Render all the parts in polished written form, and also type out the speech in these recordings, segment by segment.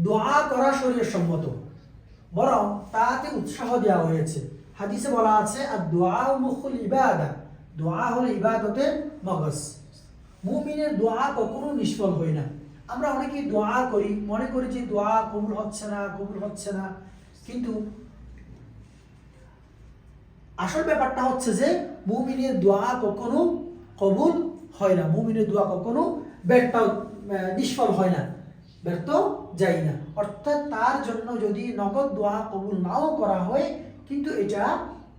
দোয়া করা শরীয়ত সম্মত, বরং তাতে উৎসাহ দেওয়া হয়েছে। হাদিসে বলা আছে আর দোয়া মুখুল ইবাদা, দোয়া হলো ইবাদতের মগজ। মুমিনের দোয়া কখনো নিষ্ফল হয় না। আমরা অনেকেই দোয়া করি, মনে করি যে দোয়া কবুল হচ্ছে না, কবুল হচ্ছে না, কিন্তু আসল ব্যাপারটা হচ্ছে যে মুমিনের দোয়া কখনো কবুল হয় না, মুমিনের দোয়া কখনো নিষ্ফল হয় না, ব্যর্থ যায় না। অর্থাৎ তার জন্য যদি নগদ দোয়া কবুল নাও করা হয়, কিন্তু এটা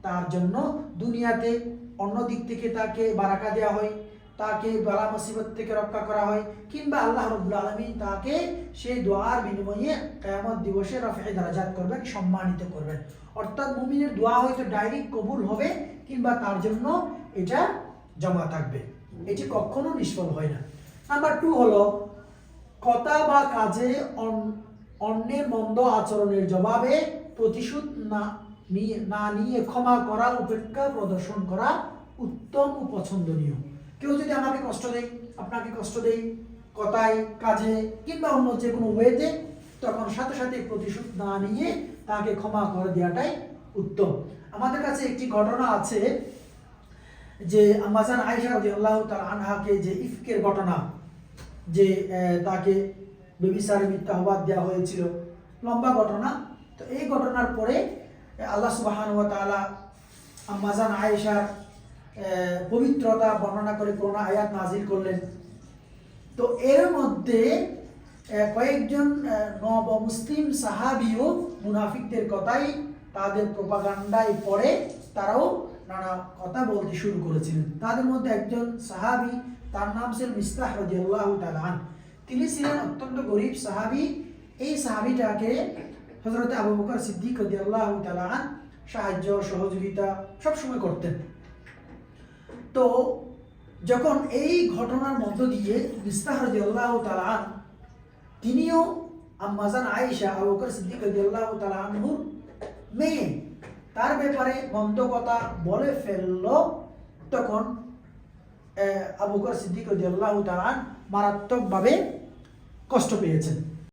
তার জন্য দুনিয়াতে অন্য দিক থেকে তাকে বারাকা দেওয়া হয়, তাকে বালা মুসিবত থেকে রক্ষা করা হয়, কিংবা আল্লাহ রাব্বুল আলামিন তাকে সেই দোয়ার বিনিময়ে কিয়ামত দিবসে রফে দারাজাত করবেন, সম্মানিত করবেন। অর্থাৎ মুমিনের দোয়া হয়তো ডাইরেক্ট কবুল হবে, কিংবা তার জন্য এটা জমা থাকবে, এটি কখনো নিষ্ফল হয় না। নাম্বার 2 হলো কথা বা কাজে অন্যের মন্দ আচরণের জবাবে প্রতিশোধ না নিয়ে ক্ষমা করা, উপেক্ষা প্রদর্শন করা উত্তম ও পছন্দনীয়। কেউ যদি আমাকে কষ্ট দেয়, আপনাকে কষ্ট দেয়, কথায়, কাজে কিংবা অন্য যে কোনো ওয়েতে, তখন সাথে সাথে প্রতিশোধ না নিয়ে তাকে ক্ষমা করে দেওয়াটাই উত্তম। আমাদের কাছে একটি ঘটনা আছে যে আম্মা জান আয়েশা রাদিয়াল্লাহু তাআলা আনহাকে যে ইফকের ঘটনা, যে তাকে বেবিচারে মিথ্যা অপবাদ দেওয়া হয়েছিল, লম্বা ঘটনা। তো এই ঘটনার পরে আল্লাহ সুবহানাহু ওয়া তাআলা আম্মা জান আয়েশার পবিত্রতা বর্ণনা করে কোরআন আয়াত নাজিল করলেন। তো এর মধ্যে কয়েকজন নব মুসলিম সাহাবীও মুনাফিকদের কথাই, তাদের প্রোপাগান্ডায় পড়ে তারাও নানা কথা বলতে শুরু করেছিলেন। তাদের মধ্যে একজন সাহাবী, তার নাম ছিল মিসতাহ রাদিয়াল্লাহু তাআলা আনহু। তিনি ছিলেন অত্যন্ত গরীব সাহাবী। এই সাহাবীটাকে হযরত আবু বকর সিদ্দিক রাদিয়াল্লাহু তাআলা আনহু সাহায্য সহযোগিতা সবসময় করতেন। তো যখন এই ঘটনার মধ্য দিয়ে মিসতাহ রাদিয়াল্লাহু তাআলা আনহু, তিনিও আম্মা জান আয়েশা আবু বকর সিদ্দিক রাদিয়াল্লাহু তাআলা আনহুর মেয়ে, তার ব্যাপারে মন্দ কথা বলে ফেলল, তখন আবু বকর সিদ্দিক রাদিয়াল্লাহু তাআলা মারাত্মকভাবে কষ্ট পেয়েছেন।